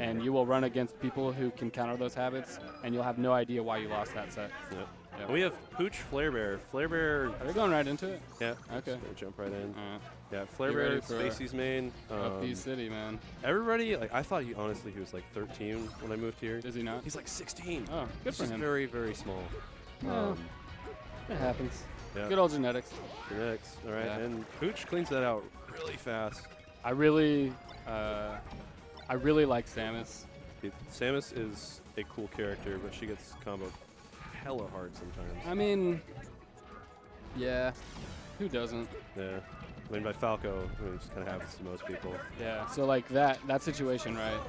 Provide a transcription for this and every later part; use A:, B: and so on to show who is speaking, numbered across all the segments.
A: and you will run against people who can counter those habits, and you'll have no idea why you lost that set.
B: Yep.
A: Yep.
B: We have Pooch, Flarebear. Flarebear.
A: Are they going right into it?
B: Yeah.
A: Okay.
B: Just gonna jump right in. Yeah,
A: ready
B: Flarebear,
A: for
B: Spacey's main.
A: Up the city, man.
B: Everybody, like, I thought honestly he was like 13 when I moved here.
A: Is he not?
B: He's like 16.
A: Oh, good
B: He's
A: for
B: just
A: him.
B: very, very small.
A: Well, it happens.
B: Yeah.
A: Good old genetics.
B: Genetics. All right,
A: Yeah.
B: and Pooch cleans that out really fast.
A: I really like Samus.
B: Samus is a cool character, but she gets comboed hella hard sometimes.
A: I mean, yeah, who doesn't?
B: Yeah. I mean, by Falco, it just kind of happens to most people.
A: Yeah. So like that situation, right?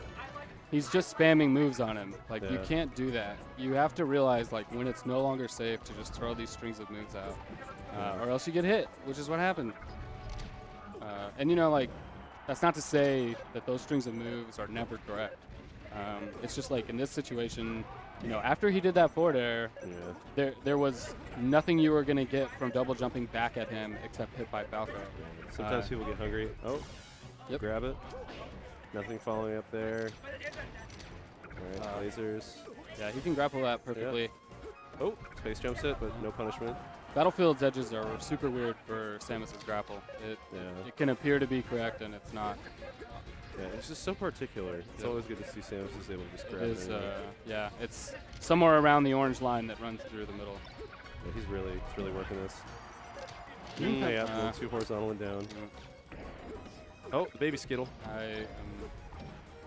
A: He's just spamming moves on him. Like you
B: Yeah.
A: can't do that. You have to realize like when it's no longer safe to just throw these strings of moves out, or else you get hit, which is what happened. And you know, like that's not to say that those strings of moves are never correct. It's just like in this situation, you know, after he did that forward air, there was nothing you were gonna get from double jumping back at him except hit by Falco.
B: Sometimes people get hungry. Oh,
A: Yep.
B: grab it. Nothing following up there. All right, lasers.
A: Yeah, he can grapple that perfectly.
B: Oh, space jumps it, but no punishment.
A: Battlefield's edges are super weird for Samus's grapple. It can appear to be correct, and it's not.
B: Yeah, it's just so particular. It's always good to see Samus is able to just grab
A: It is,
B: it.
A: yeah, it's somewhere around the orange line that runs through the middle.
B: Yeah, he's really working this. Yeah, little too horizontal and down. Oh, baby Skittle.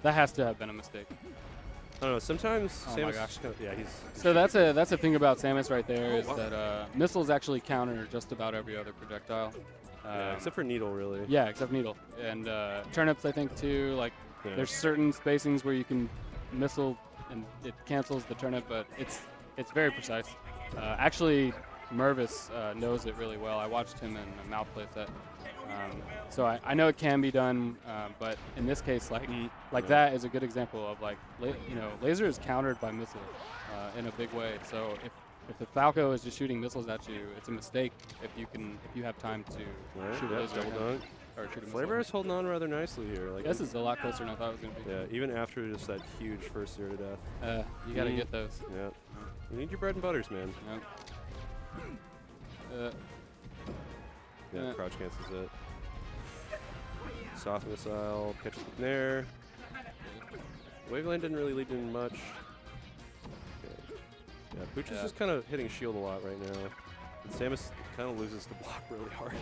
A: That has to have been a mistake.
B: I don't know. Sometimes
A: Oh
B: Samus.
A: my gosh.
B: Yeah, he's.
A: So that's a thing about Samus right there is that missiles actually counter just about every other projectile.
B: Yeah, except for Needle, really.
A: Yeah, except Needle. And turnips, I think, too. Like, there's certain spacings where you can missile and it cancels the turnip, but it's very precise. Actually, Mervis knows it really well. I watched him in a mouth playset. So I know it can be done, but in this case, like that is a good example of like, laser is countered by missile in a big way. So if the Falco is just shooting missiles at you, it's a mistake if you have time to shoot a laser
B: double dunk.
A: or shoot a
B: Flarebear is
A: missile.
B: holding on rather nicely here. Like
A: This is a lot closer than I thought it was going to be.
B: Yeah, even after just that huge first zero to death.
A: You got to get those.
B: Yeah. You need your bread and butters, man.
A: Yep.
B: Crouch cancels it. Soft missile, catches it there. Waveland didn't really lead in much. Okay. Yeah, Pooch is just kind of hitting shield a lot right now. And Samus kind of loses the block really hard.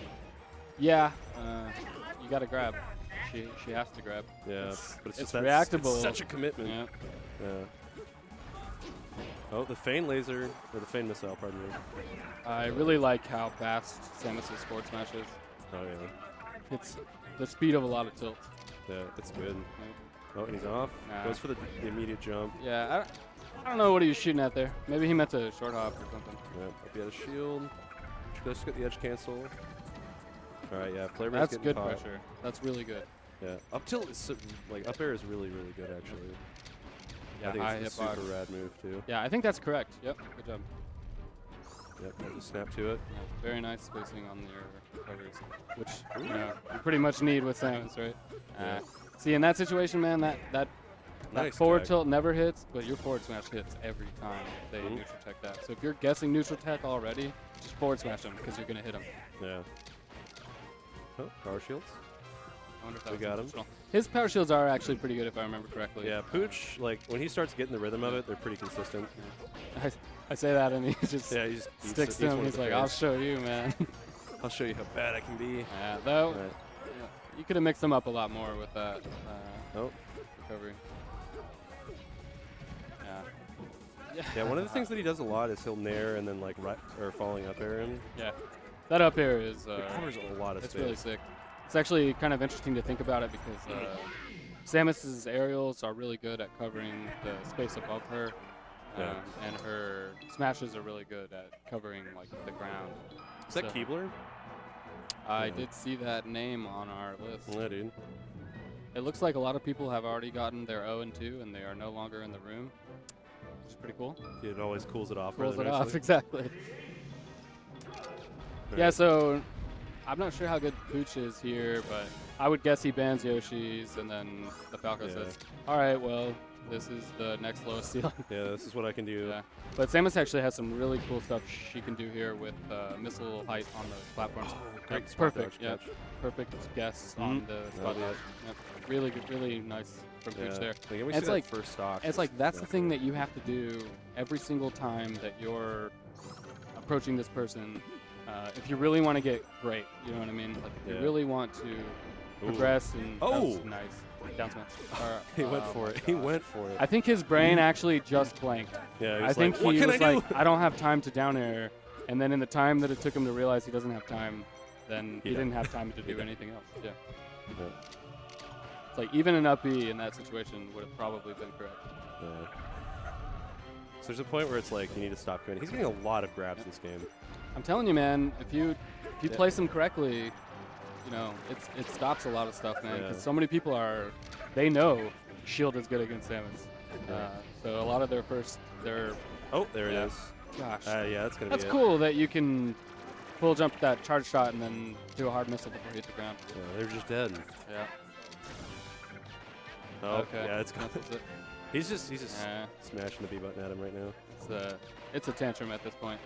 A: Yeah, you got to grab. She has to grab.
B: Yeah, but
A: it's reactable.
B: It's such a commitment.
A: Yeah.
B: Oh, the feign laser, or the feign missile, pardon me.
A: I really like how fast Samus's forward smash is.
B: Oh, yeah.
A: It's the speed of a lot of tilts.
B: Yeah, it's good. Oh, and he's off.
A: Nah.
B: Goes for the immediate jump.
A: Yeah, I don't know what he was shooting at there. Maybe he meant to short hop or something.
B: Yeah, up the other shield. Just get the edge cancel. All right, yeah, Flarebear's
A: That's
B: getting
A: good
B: caught.
A: pressure. That's really good.
B: Yeah, up tilt is like up air is really good actually.
A: Yeah,
B: I think
A: high
B: it's a
A: hitbox.
B: super rad move too.
A: Yeah, I think that's correct. Yep, good job.
B: Yep, just snap to it.
A: Yeah, very nice spacing on your recoveries, which you pretty much need with Samus, right? See, in that situation, man, that
B: Nice
A: forward
B: tag.
A: tilt never hits, but your forward smash hits every time they neutral tech that. So if you're guessing neutral tech already, just forward smash them because you're gonna hit them.
B: Yeah. Oh, power shields.
A: I wonder if that
B: We
A: was
B: got him.
A: intentional. His power shields are actually pretty good if I remember correctly.
B: Yeah, Pooch, like when he starts getting the rhythm of it, they're pretty consistent.
A: I say that and he just
B: he just
A: sticks to him. He's like, I'll show you, man.
B: I'll show you how bad I can be.
A: Yeah, though, you could have mixed them up a lot more with that recovery.
B: Yeah, one of the things that he does a lot is he'll nair and then like falling up air him.
A: Yeah, that up air is
B: it covers a lot of
A: it's
B: space.
A: really sick. It's actually kind of interesting to think about it because Samus's aerials are really good at covering the space above her, and her smashes are really good at covering like the ground.
B: Is that Keebler?
A: I did see that name on our list.
B: Yeah, dude.
A: It looks like a lot of people have already gotten their 0 and 2, and they are no longer in the room, which is pretty cool.
B: It always cools it off.
A: Cools
B: really
A: it off,
B: nicely.
A: exactly.
B: Right.
A: Yeah, so I'm not sure how good Pooch is here, but I would guess he bans Yoshi's, and then the Falco says, all right, well, this is the next lowest ceiling.
B: Yeah, this is what I can do.
A: Yeah. But Samus actually has some really cool stuff she can do here with missile height on those platforms.
B: Oh, great spot
A: Perfect,
B: dodge
A: yeah.
B: catch.
A: Perfect guess on the spot dodge. Yep. Really good, really nice from Pooch there.
B: Like, we
A: And
B: see
A: it's
B: that
A: like
B: first stock.
A: it's like that's the thing that you have to do every single time that you're approaching this person. If you really want to get great, you know what I mean? Like if you really want to progress and that's nice. Down smash.
B: He went for it.
A: God.
B: He went for it.
A: I think his brain actually just blanked.
B: Yeah,
A: I think
B: what
A: he
B: can
A: was
B: I do?
A: like, I don't have time to down air. And then in the time that it took him to realize he doesn't have time, then he didn't have time to do anything else. Yeah. It's like even an up B in that situation would have probably been correct.
B: Yeah. So there's a point where it's like you need to stop committing. He's getting a lot of grabs this game.
A: I'm telling you, man, if you place them correctly, you know, it stops a lot of stuff, man. Because so many people they know Shield is good against Samus. So a lot of their
B: Oh, there it is.
A: Gosh.
B: Yeah, that's gonna be
A: That's cool that you can full jump that charge shot and then do a hard missile before you hit the ground.
B: Yeah, they're just dead.
A: Yeah.
B: Oh,
A: Okay.
B: yeah, it's
A: That's it.
B: he's just smashing the B button at him right now.
A: It's a tantrum at this point.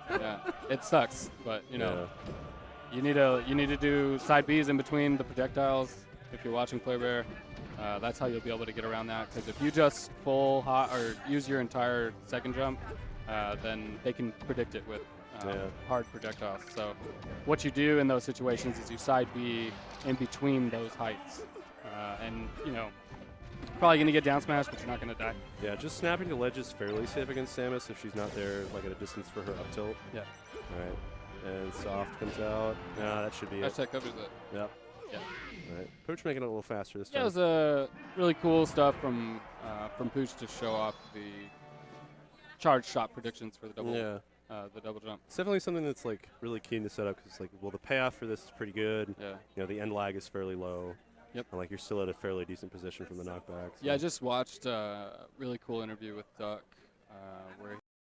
A: Yeah, it sucks, but you know, you need to do side Bs in between the projectiles. If you're watching Flarebear, that's how you'll be able to get around that. Because if you just full hot or use your entire second jump, then they can predict it with hard projectiles. So what you do in those situations is you side B in between those heights, and you know. Probably going to get down smash, but you're not going to die.
B: Yeah, just snapping to ledge is fairly safe against Samus if she's not there, like at a distance for her up tilt.
A: Yeah.
B: All right. And soft comes out. Nah, that should be it.
A: That covers it.
B: Yep.
A: Yeah.
B: All right. Pooch making it a little faster this time.
A: Yeah, it was really cool stuff from Pooch to show off the charge shot predictions for the double jump.
B: It's definitely something that's like really keen to set up because like, well, the payoff for this is pretty good.
A: Yeah.
B: You know, the end lag is fairly low.
A: Yep.
B: And like you're still at a fairly decent position from the knockback. So.
A: Yeah, I just watched a really cool interview with Duck where